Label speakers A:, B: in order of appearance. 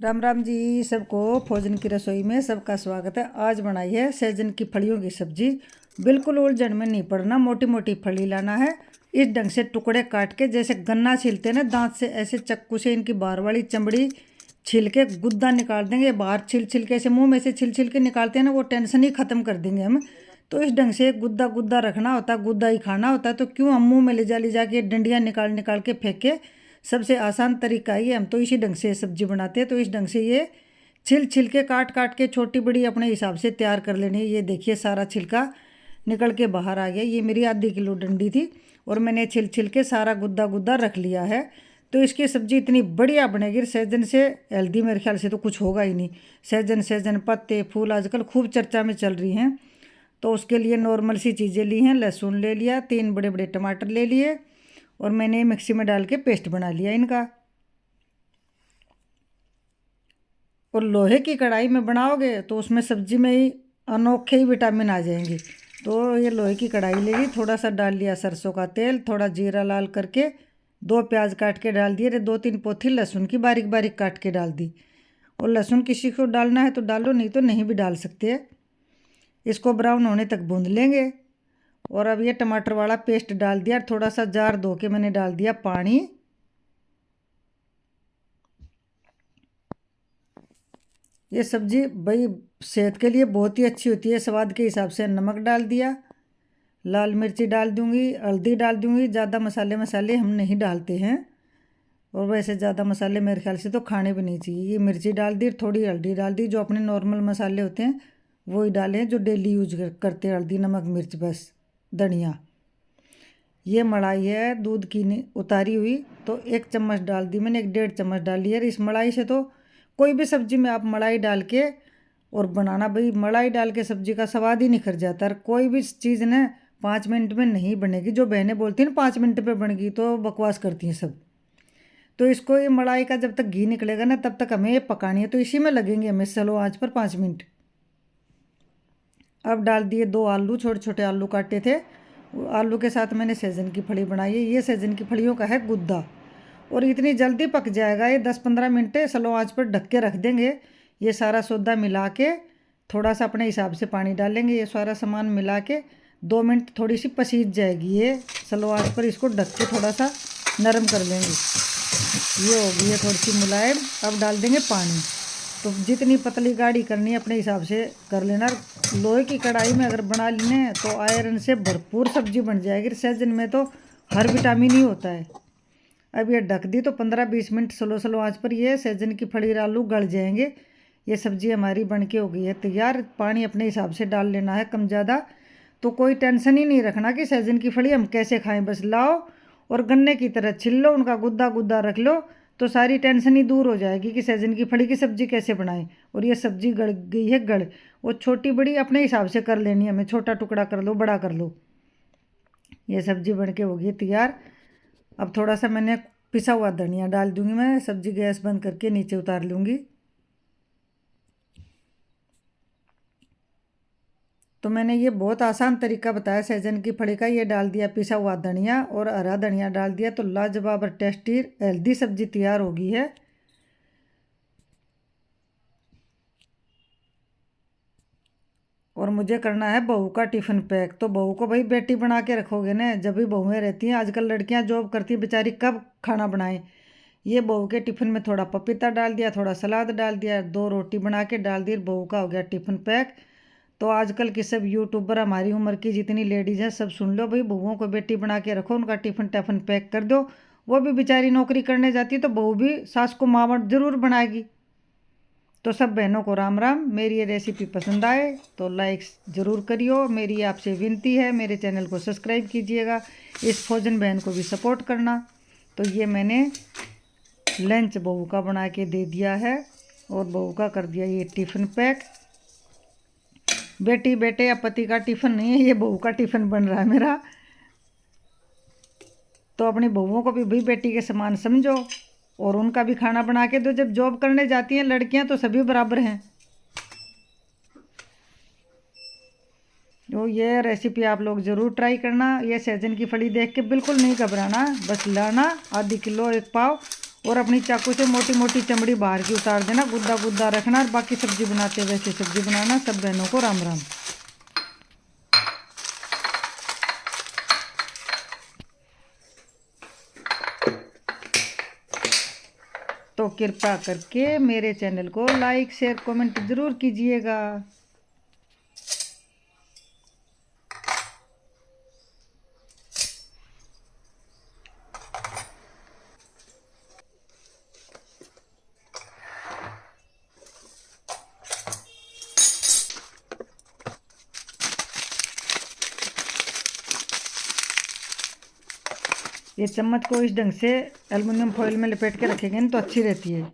A: राम राम जी सबको। भोजन की रसोई में सबका स्वागत है। आज बनाई है सहजन की फलियों की सब्जी। बिल्कुल उलझन में नहीं पड़ना, मोटी मोटी फली लाना है। इस ढंग से टुकड़े काट के, जैसे गन्ना छीलते हैं ना दांत से, ऐसे चक्कू से इनकी बाहर वाली चमड़ी छील के गुद्दा निकाल देंगे। बाहर छिल छिल के ऐसे मुंह में से छिल छिल के निकालते हैं ना, वो टेंशन ही खत्म कर देंगे हम। तो इस ढंग से गुद्दा गुद्दा रखना होता है, गुद्दा ही खाना होता है। तो क्यों हम मुंह में ले जा के डंडियाँ निकाल निकाल के फेंके। सबसे आसान तरीका ही है, हम तो इसी ढंग से सब्जी बनाते हैं। तो इस ढंग से ये छिल छिल के काट काट के छोटी बड़ी अपने हिसाब से तैयार कर लेनी है। ये देखिए सारा छिलका निकल के बाहर आ गया। ये मेरी आधी किलो डंडी थी और मैंने छिल छिल के सारा गुद्दा गुद्दा रख लिया है। तो इसकी सब्जी इतनी बढ़िया बनेगी। सहजन से हेल्दी मेरे ख्याल से तो कुछ होगा ही नहीं। सहजन सहजन पत्ते फूल आजकल खूब चर्चा में चल रही हैं। तो उसके लिए नॉर्मल सी चीज़ें ली हैं। लहसुन ले लिया, 3 बड़े बड़े टमाटर ले लिए और मैंने मिक्सी में डाल के पेस्ट बना लिया इनका। और लोहे की कढ़ाई में बनाओगे तो उसमें सब्जी में ही अनोखे ही विटामिन आ जाएंगे। तो ये लोहे की कढ़ाई ले ली, थोड़ा सा डाल लिया सरसों का तेल, थोड़ा जीरा लाल करके 2 प्याज काट के डाल दिए, 2-3 पोथी लहसुन की बारीक बारीक काट के डाल दी। और लहसुन किसी को डालना है तो डालो, नहीं तो नहीं भी डाल सकते हैं। इसको ब्राउन होने तक भून लेंगे। और अब ये टमाटर वाला पेस्ट डाल दिया, थोड़ा सा जार धो के मैंने डाल दिया पानी। ये सब्जी भाई सेहत के लिए बहुत ही अच्छी होती है। स्वाद के हिसाब से नमक डाल दिया, लाल मिर्ची डाल दूंगी, हल्दी डाल दूंगी। ज़्यादा मसाले मसाले हम नहीं डालते हैं, और वैसे ज़्यादा मसाले मेरे ख्याल से तो खाने भी नहीं चाहिए। ये मिर्ची डाल दी, थोड़ी हल्दी डाल दी। जो अपने नॉर्मल मसाले होते हैं वो ही डालें, जो डेली यूज करते हैं। हल्दी नमक मिर्च बस, धनिया। ये मलाई है दूध की उतारी हुई, तो 1 चम्मच डाल दी मैंने, 1-1.5 चम्मच डाल ली है। इस मलाई से तो कोई भी सब्जी में आप मलाई डाल के और बनाना, भाई मलाई डाल के सब्जी का स्वाद ही निखर जाता है। कोई भी चीज़ ना 5 मिनट में नहीं बनेगी। जो बहनें बोलती हैं ना 5 मिनट पे बन गई, तो बकवास करती हैं सब। तो इसको ये मलाई का जब तक घी निकलेगा ना तब तक हमें ये पकानी है। तो इसी में लगेंगे हमें स्लो आंच पर 5 मिनट। अब डाल दिए 2 आलू, छोटे छोटे आलू काटे थे। आलू के साथ मैंने सहजन की फली बनाई है। ये सहजन की फलियों का है गुद्दा, और इतनी जल्दी पक जाएगा ये। 10-15 मिनट स्लो आंच पर ढक के रख देंगे। ये सारा सौदा मिला के थोड़ा सा अपने हिसाब से पानी डालेंगे। ये सारा सामान मिला के 2 मिनट थोड़ी सी पसीज जाएगी ये स्लो आंच पर। इसको ढक के थोड़ा सा नरम कर लेंगे। ये होगी है थोड़ी सी मुलायम। अब डाल देंगे पानी। तो जितनी पतली गाढ़ी करनी है अपने हिसाब से कर लेना। लोहे की कढ़ाई में अगर बना लें तो आयरन से भरपूर सब्जी बन जाएगी। सहजन में तो हर विटामिन ही होता है। अब ये ढक दी तो 15-20 मिनट स्लो स्लो आंच पर ये सहजन की फली आलू गल जाएंगे। ये सब्जी हमारी बन के हो गई है तैयार। पानी अपने हिसाब से डाल लेना है, कम ज़्यादा। तो कोई टेंशन ही नहीं रखना कि सहजन की फली हम कैसे खाएं। बस लाओ और गन्ने की तरह छिल लो, उनका गुद्दा गुद्दा रख लो, तो सारी टेंशन ही दूर हो जाएगी कि सहजन की फली की सब्जी कैसे बनाएं। और ये सब्जी गड़ गई है गड़। वो छोटी बड़ी अपने हिसाब से कर लेनी है हमें, छोटा टुकड़ा कर लो बड़ा कर लो। ये सब्जी बन के होगी तैयार। अब थोड़ा सा मैंने पिसा हुआ धनिया डाल दूंगी मैं। सब्जी गैस बंद करके नीचे उतार लूँगी। तो मैंने ये बहुत आसान तरीका बताया सहजन की फली का। ये डाल दिया पिसा हुआ धनिया और हरा धनिया डाल दिया, तो लाजवाब और टेस्टी हेल्दी सब्जी तैयार होगी है। और मुझे करना है बहू का टिफ़िन पैक। तो बहू को भाई बेटी बना के रखोगे ना, जब भी बहुएं रहती हैं। आजकल लड़कियां जॉब करती हैं, बेचारी कब खाना बनाएं। ये बहू के टिफ़िन में थोड़ा पपीता डाल दिया, थोड़ा सलाद डाल दिया, 2 रोटी बना के डाल दी, बहू का हो गया टिफ़िन पैक। तो आजकल की सब यूट्यूबर, हमारी उम्र की जितनी लेडीज़ हैं, सब सुन लो भाई, बहुओं को बेटी बना के रखो, उनका टिफ़िन टैफिन पैक कर दो। वो भी बेचारी नौकरी करने जाती है तो बहू भी सास को मावट जरूर बनाएगी। तो सब बहनों को राम राम। मेरी ये रेसिपी पसंद आए तो लाइक ज़रूर करियो। मेरी आपसे विनती है, मेरे चैनल को सब्सक्राइब कीजिएगा। इस भोजन बहन को भी सपोर्ट करना। तो ये मैंने लंच बहू का बना के दे दिया है और बहू का कर दिया ये टिफ़िन पैक। बेटी बेटे या पति का टिफ़िन नहीं है, ये बहू का टिफ़िन बन रहा है मेरा। तो अपनी बहुओं को भी भाई बेटी के समान समझो और उनका भी खाना बना के दो। जब जॉब करने जाती हैं लड़कियां तो सभी बराबर हैं। तो ये रेसिपी आप लोग ज़रूर ट्राई करना। ये सहजन की फली देख के बिल्कुल नहीं घबराना, बस लाना आधी किलो 1 पाव और अपनी चाकू से मोटी मोटी चमड़ी बाहर की उतार देना, गुद्दा गुद्दा रखना और बाकी सब्जी बनाते वैसे सब्जी बनाना। सब बहनों को राम राम। तो कृपया करके मेरे चैनल को लाइक शेयर कमेंट जरूर कीजिएगा। ये चम्मच को इस ढंग से एल्युमिनियम फॉइल में लपेट के रखेंगे तो अच्छी रहती है।